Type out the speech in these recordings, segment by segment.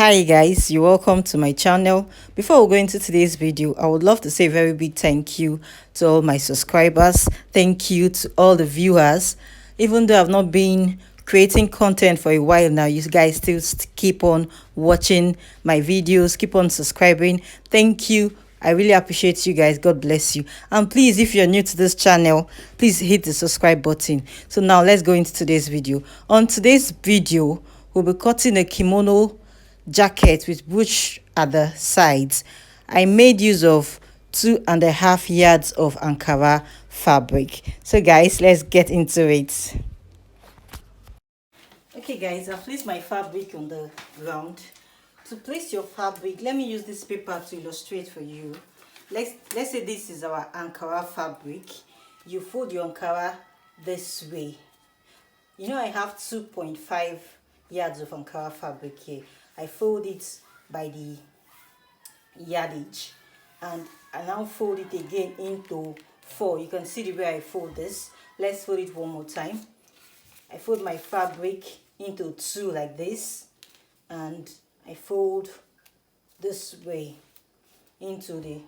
Hi guys, you're welcome to my channel. Before we go into today's video, I would love to say a very big thank you to all my subscribers. Thank you to all the viewers. Even though I've not been creating content for a while now, you guys still keep on watching my videos, keep on subscribing. Thank you. I really appreciate you guys. God bless you. And please, if you're new to this channel, please hit the subscribe button. So now let's go into today's video. On today's video, we'll be cutting a kimono jacket with bush at the sides. I made use of 2.5 yards of Ankara fabric. So guys, let's get into it. Okay guys, I've placed my fabric on the ground. To place your fabric, let me use this paper to illustrate for you. Let's say this is our Ankara fabric. You fold your Ankara this way. You know I have 2.5 yards of Ankara fabric here. I fold it by the yardage and I now fold it again into 4. You can see the way I fold this. Let's fold it one more time. I fold my fabric into 2 like this and I fold this way into the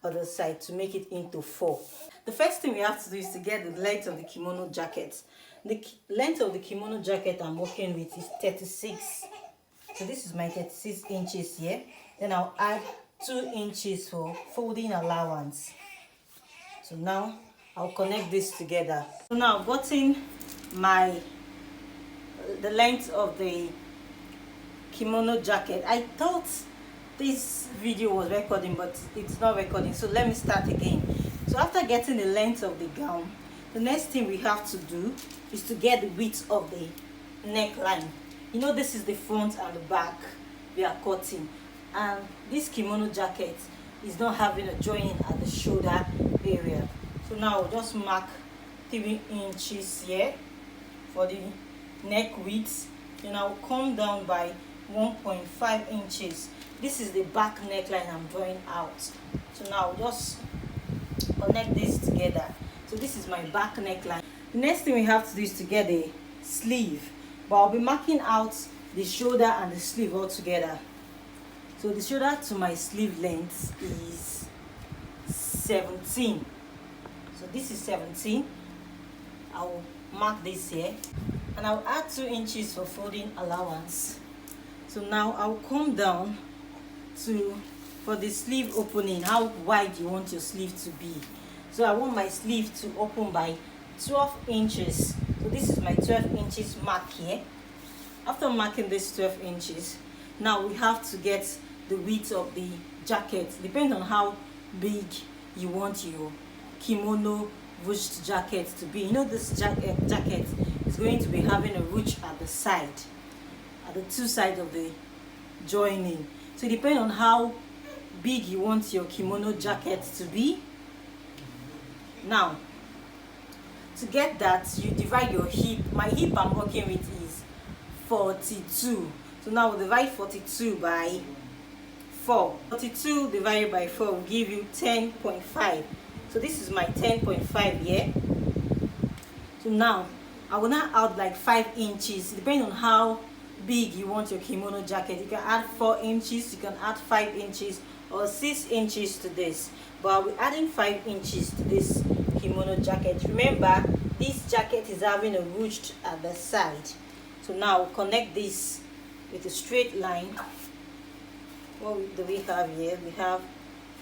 other side to make it into 4. The first thing we have to do is to get the length of the kimono jacket. The length of the kimono jacket I'm working with is 36. So this is my 36 inches here. Then I'll add 2 inches for folding allowance. So now I'll connect this together. So now I've gotten the length of the kimono jacket. I thought this video was recording, but it's not recording. So let me start again. So after getting the length of the gown, the next thing we have to do is to get the width of the neckline. You know, this is the front and the back we are cutting, and this kimono jacket is not having a joining at the shoulder area. So now I'll just mark 3 inches here for the neck width, and I'll come down by 1.5 inches. This is the back neckline I'm drawing out. So now I'll just connect this together. So this is my back neckline. The next thing we have to do is to get a sleeve, but I'll be marking out the shoulder and the sleeve all together. So the shoulder to my sleeve length is 17. So this is 17. I'll mark this here and I'll add 2 inches for folding allowance. So now I'll come down for the sleeve opening, how wide you want your sleeve to be. So I want my sleeve to open by 12 inches. So this is my 12 inches mark here. After marking this 12 inches, now we have to get the width of the jacket. Depending on how big you want your kimono ruched jacket to be. You know, this jacket is going to be having a ruch at the side, at the 2 sides of the joining. So depending on how big you want your kimono jacket to be. Now, to get that, you divide your hip. My hip I'm working with is 42. So now we'll divide 42 by 4. 42 divided by 4 will give you 10.5. So this is my 10.5 here. So now I will now add like 5 inches, depending on how big you want your kimono jacket. You can add 4 inches, you can add 5 inches or 6 inches to this, but I'll be adding 5 inches to this kimono jacket. Remember, this jacket is having a ruched at the side. So now we'll connect this with a straight line. What do we have here? We have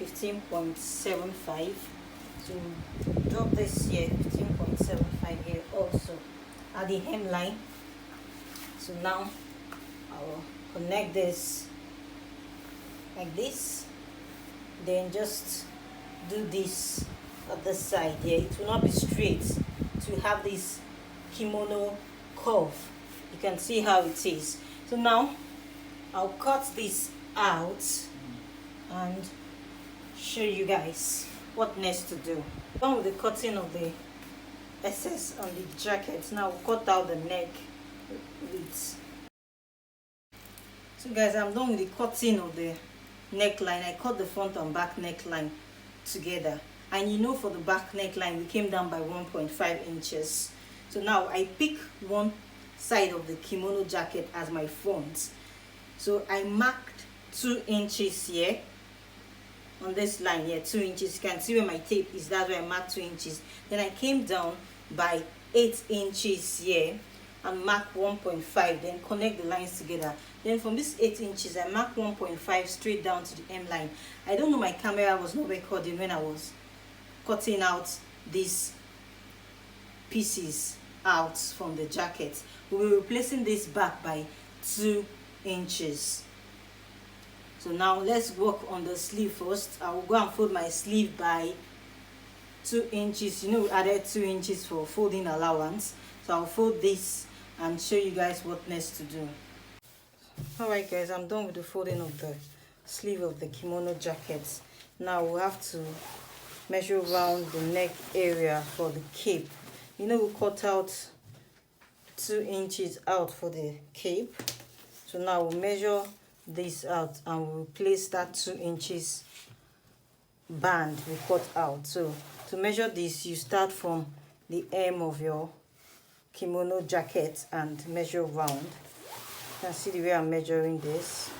15.75. So drop this here, 15.75 here also at the hemline. So now I'll connect this like this, then just do this at the side here. It will not be straight to have this kimono curve. You can see how it is. So now I'll cut this out and show you guys what next to do. Done with the cutting of the excess on the jacket. Now we'll cut out the neck width. So guys, I'm done with the cutting of the neckline. I cut the front and back neckline together, and you know, for the back neckline we came down by 1.5 inches. So now I pick one side of the kimono jacket as my front, So I marked 2 inches here on this line here, 2 inches. You can see where my tape is, that's where I marked 2 inches. Then I came down by 8 inches here and mark 1.5, then connect the lines together. Then from this 8 inches I mark 1.5 straight down to the hem line. I don't know, my camera was not recording when I was cutting out these pieces out from the jacket. We'll be replacing this back by 2 inches. So now let's work on the sleeve first. I will go and fold my sleeve by 2 inches. You know, we added 2 inches for folding allowance. So I'll fold this and show you guys what next to do. Alright guys, I'm done with the folding of the sleeve of the kimono jacket. Now we'll have to measure around the neck area for the cape. You know, we cut out 2 inches out for the cape. So now we'll measure this out and we'll place that 2 inches band we cut out. So to measure this, you start from the hem of your kimono jacket and measure round. You can see the way I'm measuring this.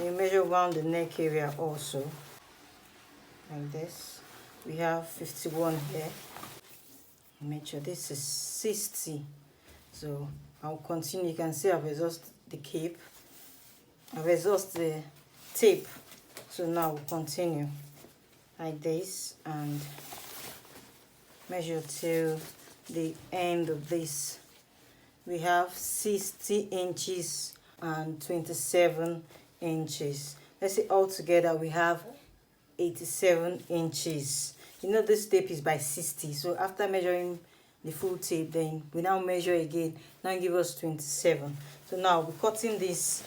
You measure around the neck area also, like this. We have 51 here. Make sure this is 60. So I'll continue. You can see I've exhausted the cape, I've exhausted the tape. So now we'll continue like this and measure till the end of this. We have 60 inches and 27 inches. Let's say all together we have 87 inches. You know, this tape is by 60, so after measuring the full tape, then we now measure again. Now give us 27. So now we're cutting this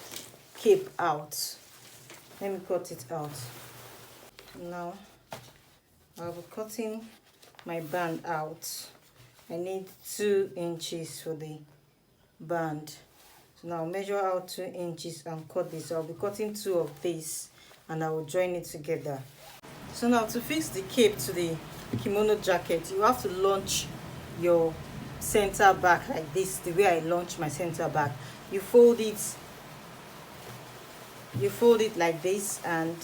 cape out. Let me cut it out. Now I'll be cutting my band out. I need 2 inches for the band. So now measure out 2 inches and cut this. I'll be cutting 2 of these and I will join it together. So now to fix the cape to the kimono jacket, you have to launch your center back like this, the way I launch my center back. You fold it like this and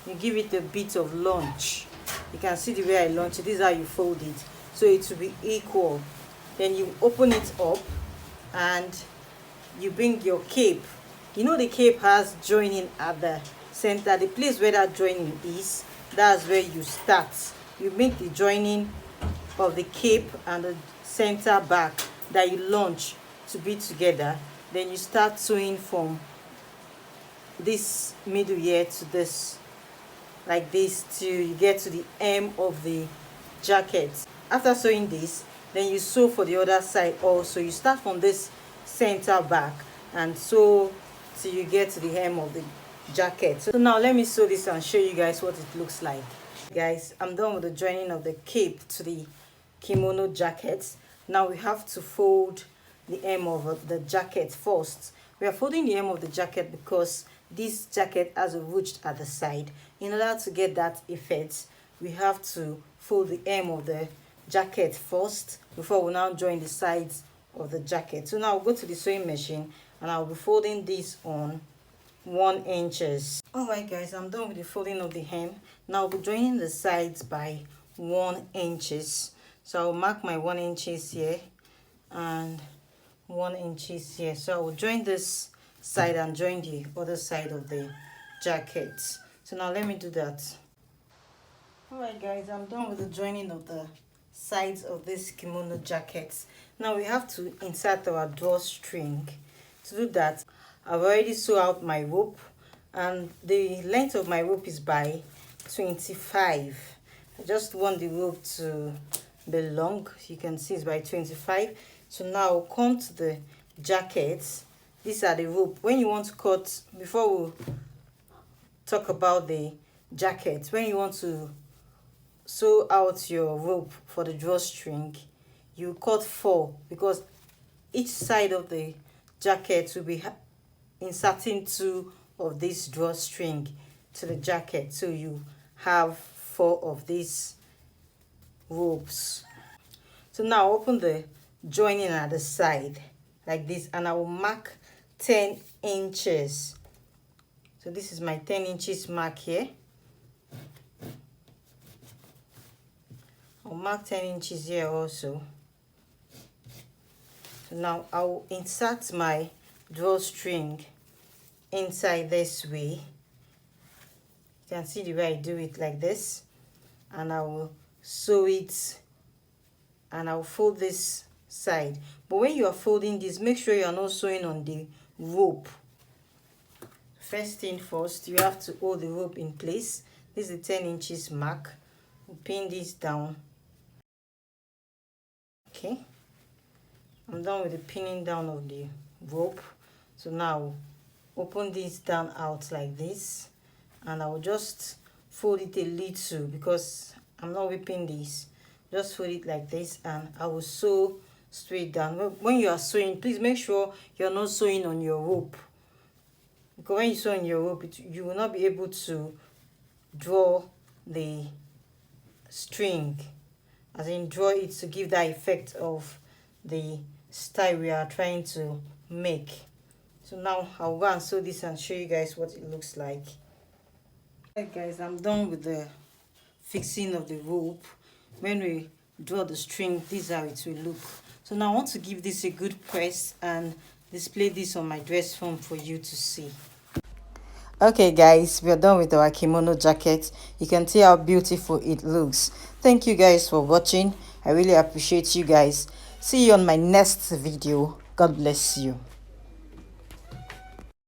you give it a bit of launch. You can see the way I launch it. This is how you fold it, so it will be equal. Then you open it up and you bring your cape. You know, the cape has joining at the center. The place where that joining is, that's where you start. You make the joining of the cape and the center back that you launch to be together. Then you start sewing from this middle here to this, like this, till you get to the hem of the jacket. After sewing this, then you sew for the other side also. You start from this center back and sew till you get to the hem of the jacket. So now let me sew this and show you guys what it looks like. Guys, I'm done with the joining of the cape to the kimono jacket. Now we have to fold the hem of the jacket first. We are folding the hem of the jacket because this jacket has a ruched at the side. In order to get that effect, we have to fold the hem of the jacket first before we now join the sides of the jacket. So now I'll go to the sewing machine and I'll be folding this on 1 inches. Alright guys, I'm done with the folding of the hem. Now I'll be joining the sides by 1 inches. So I'll mark my 1 inches here and 1 inches here. So I will join this side and join the other side of the jacket. So now let me do that. Alright guys, I'm done with the joining of the sides of this kimono jacket. Now we have to insert our drawstring. To do that, I've already sewn out my rope and the length of my rope is by 25. I just want the rope to be long. You can see it's by 25. So now I'll come to the jacket. These are the rope. When you want to cut, before we talk about the jacket, when you want to sew out your rope for the drawstring, you cut 4 because each side of the jacket will be inserting 2 of this drawstring to the jacket. So you have 4 of these ropes. So now open the joining at the side like this and I will mark 10 inches. So this is my 10 inches mark here. I'll mark 10 inches here also. So now I'll insert my drawstring inside this way. You can see the way I do it like this, and I will sew it, and I'll fold this side. But when you are folding this, make sure you are not sewing on the rope. First thing first, you have to hold the rope in place. This is the 10 inches mark. We'll pin this down. Okay, I'm done with the pinning down of the rope. So now open this down out like this, and I'll just fold it a little because I'm not whipping this. Just fold it like this, and I will sew straight down. When you are sewing, please make sure you're not sewing on your rope, because when you sew on your rope, you will not be able to draw the string, as in draw it to give that effect of the style we are trying to make. So now I'll go and sew this and show you guys what it looks like. Alright guys, I'm done with the fixing of the rope. When we draw the string, this is how it will look. So now I want to give this a good press and display this on my dress form for you to see. Okay guys, we are done with our kimono jacket. You can see how beautiful it looks. Thank you guys for watching. I really appreciate you guys. See you on my next video. God bless you.